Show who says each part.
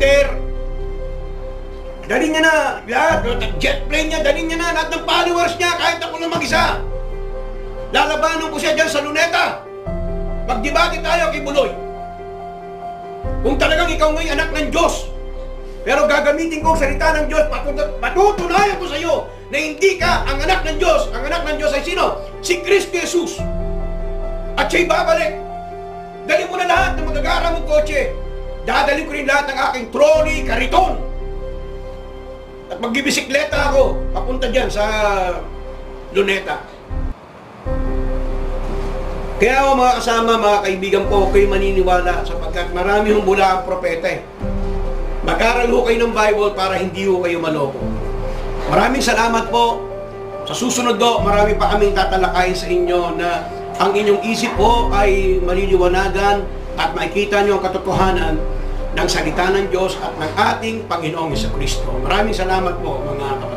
Speaker 1: helicopter. Dali niya na, lahat, jet plane niya, dali niya na, lahat ng followers niya, kahit ako lang mag-isa. Lalabanan ko siya dyan sa Luneta. Magdebate tayo kay Buloy. Kung talagang ikaw nga'y anak ng Diyos, pero gagamitin ko ang salita ng Diyos, patutunayan ko sa iyo na hindi ka ang anak ng Diyos. Ang anak ng Diyos ay sino? Si Kristo Jesus. At siya'y babalik. Dali mo na lahat ng magagara mong kotse. Dadali ko rin lahat ng aking trolley, kariton. At magbibisikleta ako, papunta dyan sa Luneta. Kaya ako mga kasama, mga kaibigan ko, kayo maniniwala sapagkat marami hong bula ang propeta eh. Mag-aral ho kayo ng Bible para hindi ho kayo maloko. Maraming salamat po. Sa susunod do, marami pa kaming tatalakayin sa inyo na ang inyong isip po ay maliliwanagan at makikita nyo ang katotohanan ng salita ng Diyos at ng ating Panginoong Jesucristo. Maraming salamat po mga kapatid.